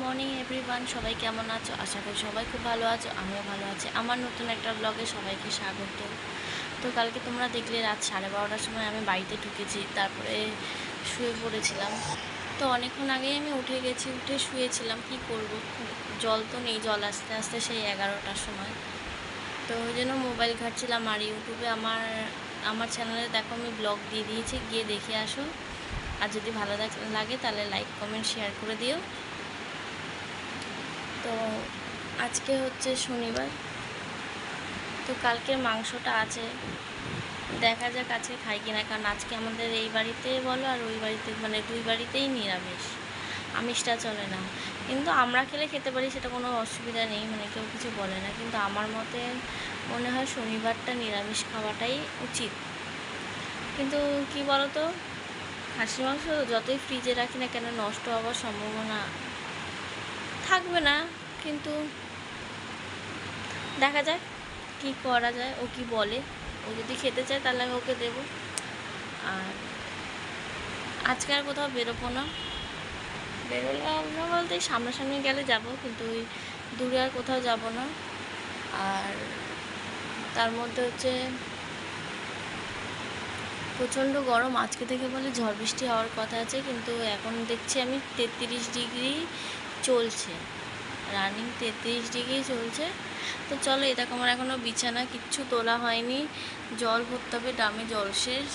Morning everyone, সবাই কেমন আছো? আশা করি সবাই খুব ভালো আছো, আমিও ভালো আছি। আমার নতুন একটা ব্লগে সবাইকে স্বাগত। তো কালকে তোমরা দেখলে রাত 12:30টার সময় আমি বাড়িতে ঢুকেছি, তারপরে শুয়ে পড়েছিলাম। তো অনেকক্ষণ আগেই আমি উঠে গেছি, উঠে শুয়েছিলাম। কি করব, জল তো নেই, জল আস্তে আস্তে সেই 11টার সময়। তো ওই জন্য মোবাইল ঘাঁটছিলাম। আর ইউটিউবে আমার চ্যানেলে দেখো আমি ব্লগ দিয়ে দিয়েছি, গিয়ে দেখে আসো। আর যদি ভালো লাগে তাহলে লাইক কমেন্ট শেয়ার করে দিও। তো আজকে হচ্ছে শনিবার, তো কালকের মাংসটা আছে, দেখা যাক আজকে খাই কিনা। কারণ আজকে আমাদের এই বাড়িতে বলো আর ওই বাড়িতে, মানে দুই বাড়িতেই নিরামিষ, আমিষটা চলে না। কিন্তু আমরা খেতে পারি, সেটা কোনো অসুবিধা নেই, মানে কেউ কিছু বলে না। কিন্তু আমার মতে মনে হয় শনিবারটা নিরামিষ খাওয়াটাই উচিত। কিন্তু কি বলো তো, খাসির মাংস যতই ফ্রিজে রাখি না কেন, নষ্ট হওয়ার সম্ভাবনা থাকবে না। কিন্তু দেখা যাক কি করা যায়, ও কি বলে। ও যদি খেতে চায় তাহলে আমি ওকে দেবো। আর আজকে আর কোথাও বেরোবো না, বেরোলাম না বলতে সামনাসামনি গেলে যাব, কিন্তু ওই দূরে আর কোথাও যাব না। আর তার মধ্যে হচ্ছে প্রচণ্ড গরম, আজকে থেকে বলে ঝড় বৃষ্টি হওয়ার কথা আছে, কিন্তু এখন দেখছি আমি 33 ডিগ্রি চলছে, রানিং 33 ডিগ্রি চলছে। তো চলো, এটা আমার এখনও বিছানা কিচ্ছু তোলা হয়নি, জল ভরতে হবে, ড্রামে জল শেষ।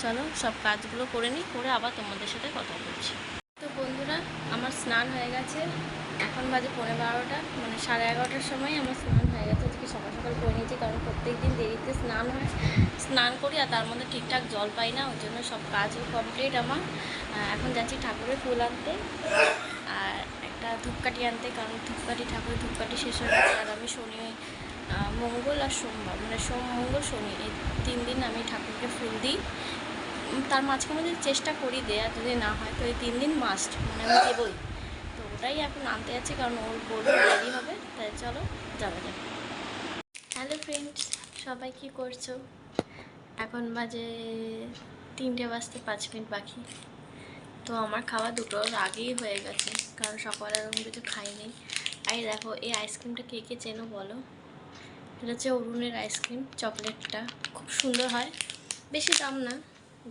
চলো সব কাজগুলো করে নিই, করে আবার তোমাদের সাথে কথা বলছি। তো বন্ধুরা, আমার স্নান হয়ে গেছে, এখন বাজে 11:15, মানে 11:30টার সময় আমার স্নান হয়ে গেছে। আজকে সকাল সকাল করে নিয়েছি, কারণ প্রত্যেক দিন দেরিতে স্নান হয়, স্নান করি আর তার মধ্যে ঠিকঠাক জল পাই না, ওই জন্য সব কাজও কমপ্লিট আমার। এখন যাচ্ছি ঠাকুরের ফুল আনতে আর একটা ধূপকাঠি আনতে, কারণ ঠাকুরের ধূপকাঠি শেষ হয়ে গেছে। আর আমি শনি, মঙ্গল আর সোমবার, মানে সোম মঙ্গল শনি, এই 3 দিন আমি ঠাকুরকে ফুল দিই। তার মাঝখানে যদি চেষ্টা করি দেয়া, যদি না হয় তো এই 3 দিন মাস্ট, মানে আমি দেবই। তো ওটাই এখন আনতে যাচ্ছি, কারণ ওর বলবো দেরি হবে, তাই চলো যাওয়া যাক। হ্যালো ফ্রেন্ডস, সবাই কী করছো? এখন বাজে 3:05 বাকি। তো আমার খাওয়া দুটোর আগেই হয়ে গেছে, কারণ সকালে এরকম কিছু খাইনি। আর দেখো, এই আইসক্রিমটা কে কে চেনো বলো? এটা হচ্ছে অরুণের আইসক্রিম, চকলেটটা খুব সুন্দর হয়, বেশি দাম না,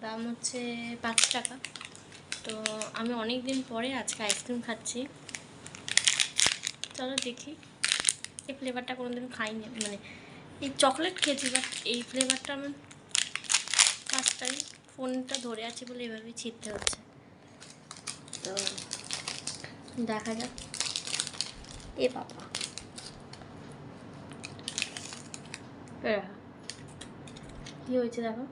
দাম হচ্ছে 5 টাকা। তো আমি অনেক দিন পরে আজকে আইসক্রিম খাচ্ছি, চলো দেখি। এই ফ্লেভারটা কোনোদিন খাইনি, মানে এই চকলেট খেয়েছি, বাট এই ফ্লেভারটা আমার ফার্স্ট টাইম। ফোনটা ধরে আছি বলে এভাবেই ছিটতে হচ্ছে, তো দেখা যাক। এ বাবা, কী হয়েছে দেখো।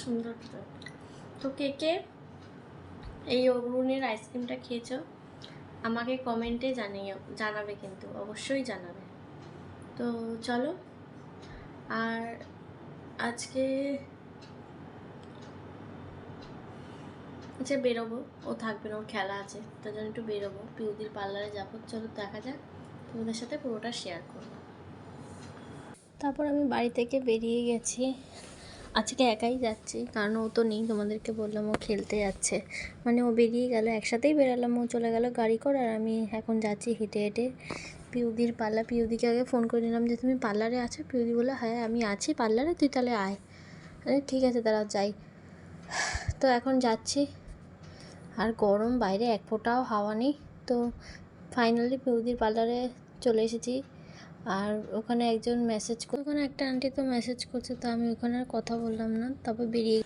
সুন্দর। তো কে কে এই অরুণের আইসক্রিমটা খেয়েছো আমাকে কমেন্টে জানাবে, কিন্তু অবশ্যই জানাবে। তো চলো, আর আজকে আচ্ছা বেরোবো, ও থাকবে না, ওর খেলা আছে, তার জন্য একটু বেরোবো, পিউদির পার্লারে যাবো। চলো দেখা যাক, তোমাদের সাথে পুরোটা শেয়ার করবো। তারপর আমি বাড়ি থেকে বেরিয়ে গেছি, আজকে একাই যাচ্ছি, কারণ ও তো নেই, তোমাদেরকে বললাম ও খেলতে যাচ্ছে, মানে ও বেরিয়ে গেল, একসাথেই বেরালাম, ও চলে গেল গাড়ি করে, আর আমি এখন যাচ্ছি হেঁটে হেঁটে পিউদির পার্লার। পিউদিকে আগে ফোন করে নিলাম যে তুমি পার্লারে আছো? পিউদি বললো হ্যাঁ আমি আছি পার্লারে, তুই তাহলে আয়। ঠিক আছে তারা যাই। তো এখন যাচ্ছি, আর গরম, বাইরে এক ফোঁটাও হাওয়া নেই। তো ফাইনালি পিউদির পার্লারে চলে এসেছি। আর ওখানে একজন ওখানে একটা আন্টি তো মেসেজ করছে, তো আমি ওখানে আর কথা বললাম না, তারপর বেরিয়ে।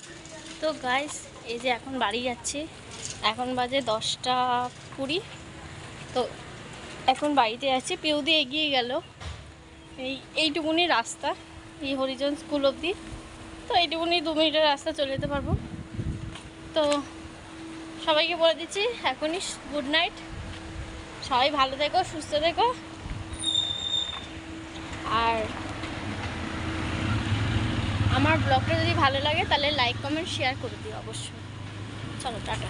তো গাইস, এই যে এখন বাড়ি যাচ্ছি, এখন বাজে 10:20। তো এখন বাড়িতে যাচ্ছি, পিউদি এগিয়ে গেল, এইটুকুনি রাস্তা, এই হরিজন স্কুল অবধি, তো এইটুকুনি 2 মিনিটের রাস্তা চলে যেতে পারবো। তো সবাইকে বলে দিচ্ছি এখনই গুড নাইট, সবাই ভালো থেকো, সুস্থ থেকো। আর আমার ব্লগটা যদি ভালো লাগে তাহলে লাইক কমেন্ট শেয়ার করে দিও অবশ্যই। চলো টাটা।